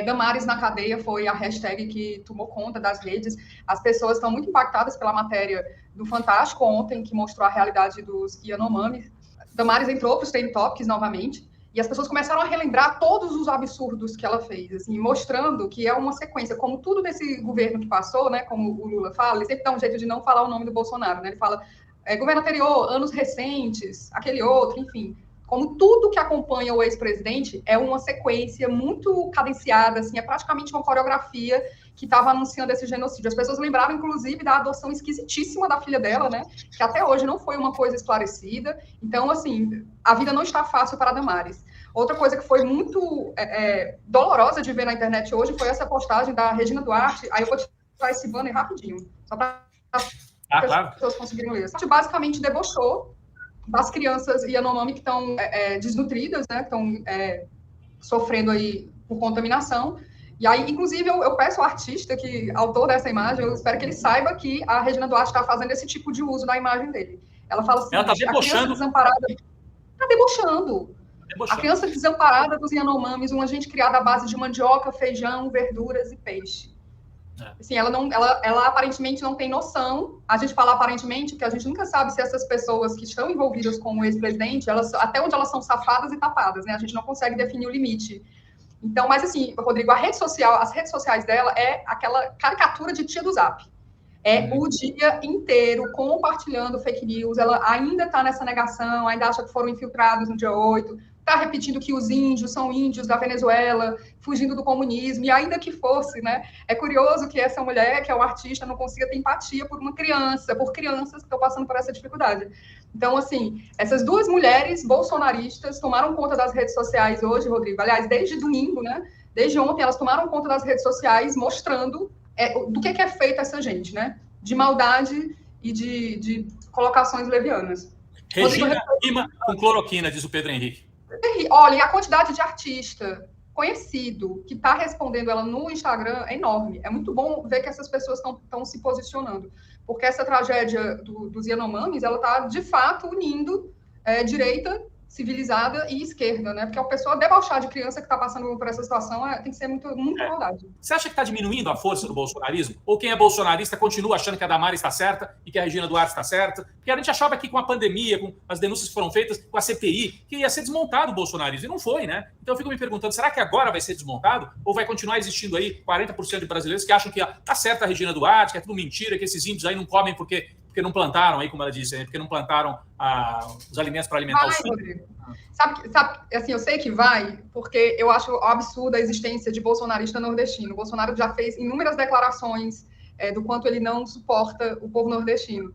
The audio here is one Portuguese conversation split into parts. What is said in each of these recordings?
Damares na cadeia foi a hashtag que tomou conta das redes. As pessoas estão muito impactadas pela matéria do Fantástico ontem, que mostrou a realidade dos Yanomamis. Damares entrou para os Trending Topics novamente, e as pessoas começaram a relembrar todos os absurdos que ela fez, assim, mostrando que é uma sequência, como tudo desse governo que passou, né, como o Lula fala, ele sempre dá um jeito de não falar o nome do Bolsonaro, né, ele fala governo anterior, anos recentes, aquele outro, enfim. Como tudo que acompanha o ex-presidente é uma sequência muito cadenciada, assim, é praticamente uma coreografia que estava anunciando esse genocídio. As pessoas lembraram, inclusive, da adoção esquisitíssima da filha dela, né, que até hoje não foi uma coisa esclarecida. Então, assim, a vida não está fácil para a Damares. Outra coisa que foi muito dolorosa de ver na internet hoje foi essa postagem da Regina Duarte. Aí eu vou tirar esse banner rapidinho, só para claro. As pessoas conseguiram ler. A gente basicamente debochou das crianças Yanomami que estão desnutridas, né, que estão sofrendo aí por contaminação. E aí, inclusive, eu peço ao artista, autor dessa imagem, eu espero que ele saiba que a Regina Duarte está fazendo esse tipo de uso da imagem dele. Ela fala assim, ela está debochando. A criança desamparada está debochando. A criança desamparada dos Yanomamis, um agente criado à base de mandioca, feijão, verduras e peixe. Assim, ela aparentemente não tem noção. A gente fala aparentemente porque a gente nunca sabe se essas pessoas que estão envolvidas com o ex-presidente, até onde elas são safadas e tapadas, né? A gente não consegue definir o limite. Então, mas assim, Rodrigo, as redes sociais dela é aquela caricatura de tia do Zap. O dia inteiro compartilhando fake news, ela ainda está nessa negação, ainda acha que foram infiltrados no dia 8, está repetindo que os índios são índios da Venezuela, fugindo do comunismo, e ainda que fosse, né? É curioso que essa mulher, que é uma artista, não consiga ter empatia por crianças que estão passando por essa dificuldade. Então, assim, essas duas mulheres bolsonaristas tomaram conta das redes sociais hoje, Rodrigo, aliás, desde domingo, né? Desde ontem, elas tomaram conta das redes sociais, mostrando do que é feita essa gente, né? De maldade e de colocações levianas. Regina rima com cloroquina, diz o Pedro Henrique. Olha, e a quantidade de artista conhecido que está respondendo ela no Instagram é enorme. É muito bom ver que essas pessoas estão se posicionando, porque essa tragédia dos Yanomamis, ela está, de fato, unindo direita civilizada e esquerda, né? Porque a pessoa debochar de criança que está passando por essa situação tem que ser muito maldade. Você acha que está diminuindo a força do bolsonarismo? Ou quem é bolsonarista continua achando que a Damares está certa e que a Regina Duarte está certa? Porque a gente achava que com a pandemia, com as denúncias que foram feitas, com a CPI, que ia ser desmontado o bolsonarismo. E não foi, né? Então eu fico me perguntando, será que agora vai ser desmontado? Ou vai continuar existindo aí 40% de brasileiros que acham que está certa a Regina Duarte, que é tudo mentira, que esses índios aí não comem porque não plantaram, aí, como ela disse, porque não plantaram os alimentos para alimentar os filhos. Sabe, assim, eu sei que vai, porque eu acho absurda a existência de bolsonarista nordestino. O Bolsonaro já fez inúmeras declarações do quanto ele não suporta o povo nordestino.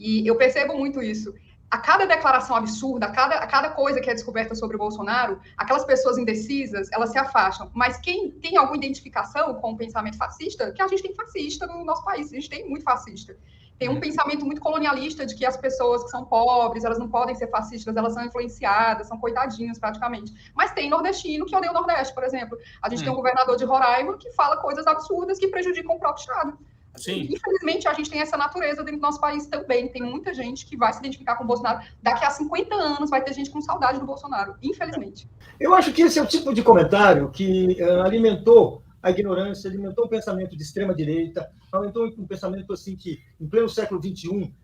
E eu percebo muito isso. A cada declaração absurda, a cada coisa que é descoberta sobre o Bolsonaro, aquelas pessoas indecisas, elas se afastam. Mas quem tem alguma identificação com o pensamento fascista, que a gente tem fascista no nosso país, a gente tem muito fascista. Tem um pensamento muito colonialista de que as pessoas que são pobres, elas não podem ser fascistas, elas são influenciadas, são coitadinhas praticamente. Mas tem nordestino que odeia o Nordeste, por exemplo. A gente tem um governador de Roraima que fala coisas absurdas que prejudicam o próprio Estado. Sim. Infelizmente, a gente tem essa natureza dentro do nosso país também. Tem muita gente que vai se identificar com o Bolsonaro. Daqui a 50 anos vai ter gente com saudade do Bolsonaro, infelizmente. Eu acho que esse é o tipo de comentário que alimentou a ignorância, alimentou um pensamento de extrema-direita, alimentou um pensamento assim que, em pleno século XXI,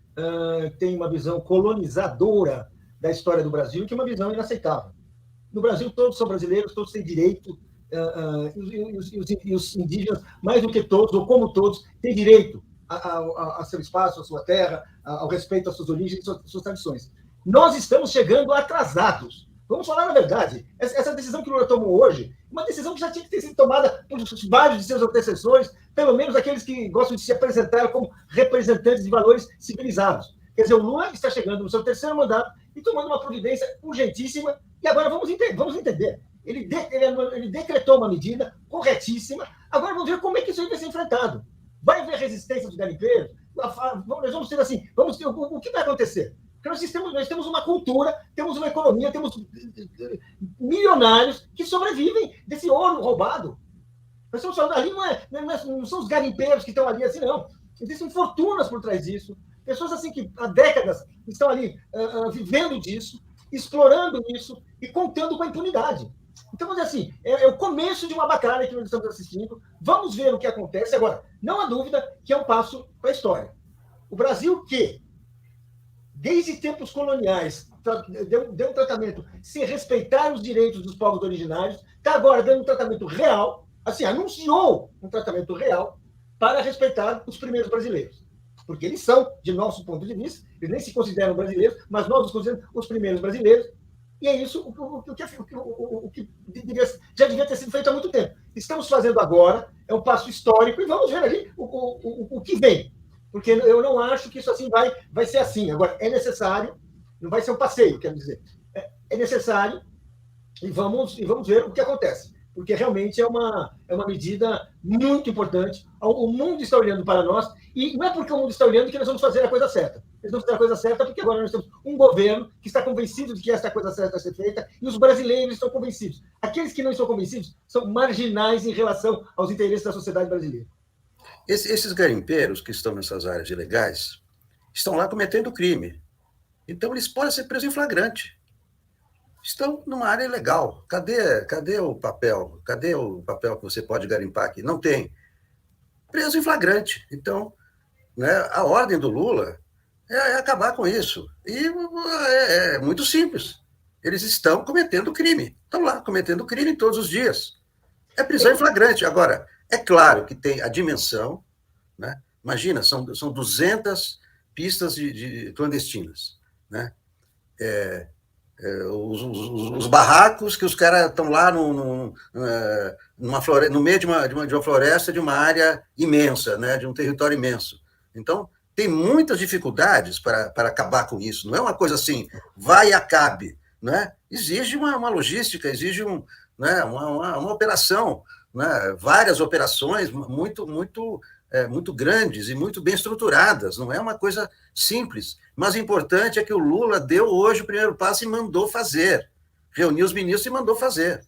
tem uma visão colonizadora da história do Brasil, que é uma visão inaceitável. No Brasil, todos são brasileiros, todos têm direito, e os indígenas, mais do que todos, ou como todos, têm direito a seu espaço, a sua terra, ao respeito às suas origens, às suas tradições. Nós estamos chegando atrasados. Vamos falar a verdade. Essa decisão que o Lula tomou hoje, uma decisão que já tinha que ter sido tomada por vários de seus antecessores, pelo menos aqueles que gostam de se apresentar como representantes de valores civilizados. Quer dizer, o Lula está chegando no seu terceiro mandato e tomando uma providência urgentíssima, e agora vamos entender. Ele decretou uma medida corretíssima, agora vamos ver como é que isso vai ser enfrentado. Vai haver resistência dos garimpeiros? Nós vamos ter assim, o que vai acontecer? Porque nós temos uma cultura, temos uma economia, temos milionários que sobrevivem desse ouro roubado. Nós estamos falando ali, não são os garimpeiros que estão ali assim, não. Existem fortunas por trás disso. Pessoas assim que há décadas estão ali vivendo disso, explorando isso e contando com a impunidade. Então, vamos dizer assim, é o começo de uma batalha que nós estamos assistindo. Vamos ver o que acontece. Agora, não há dúvida que é um passo para a história. O Brasil que, desde tempos coloniais, deu um tratamento sem respeitar os direitos dos povos originários, está agora dando um tratamento real, assim, anunciou um tratamento real para respeitar os primeiros brasileiros. Porque eles são, de nosso ponto de vista, eles nem se consideram brasileiros, mas nós os consideramos os primeiros brasileiros, e é isso o que já devia ter sido feito há muito tempo. Estamos fazendo agora, é um passo histórico, e vamos ver ali o que vem. Porque eu não acho que isso assim vai ser assim. Agora, é necessário, não vai ser um passeio, quero dizer. É necessário, e vamos ver o que acontece. Porque realmente é uma medida muito importante. O mundo está olhando para nós, e não é porque o mundo está olhando que nós vamos fazer a coisa certa. Nós vamos fazer a coisa certa porque agora nós temos um governo que está convencido de que essa coisa certa vai ser feita, e os brasileiros estão convencidos. Aqueles que não estão convencidos são marginais em relação aos interesses da sociedade brasileira. Esses garimpeiros que estão nessas áreas ilegais estão lá cometendo crime. Então, eles podem ser presos em flagrante. Estão numa área ilegal. Cadê o papel? Cadê o papel que você pode garimpar aqui? Não tem. Preso em flagrante. Então, né, a ordem do Lula é acabar com isso. E é muito simples. Eles estão cometendo crime. Estão lá cometendo crime todos os dias. É prisão em flagrante. Agora, é claro que tem a dimensão, né? Imagina, são 200 pistas de clandestinas, né? Os barracos que os caras estão lá no meio de uma floresta, de uma área imensa, né? De um território imenso. Então, tem muitas dificuldades para acabar com isso. Não é uma coisa assim, vai e acabe, né? Exige uma logística, exige né, uma operação, né? Várias operações muito grandes e muito bem estruturadas. Não é uma coisa simples. Mas o importante é que o Lula deu hoje o primeiro passo e mandou fazer. Reuniu os ministros e mandou fazer.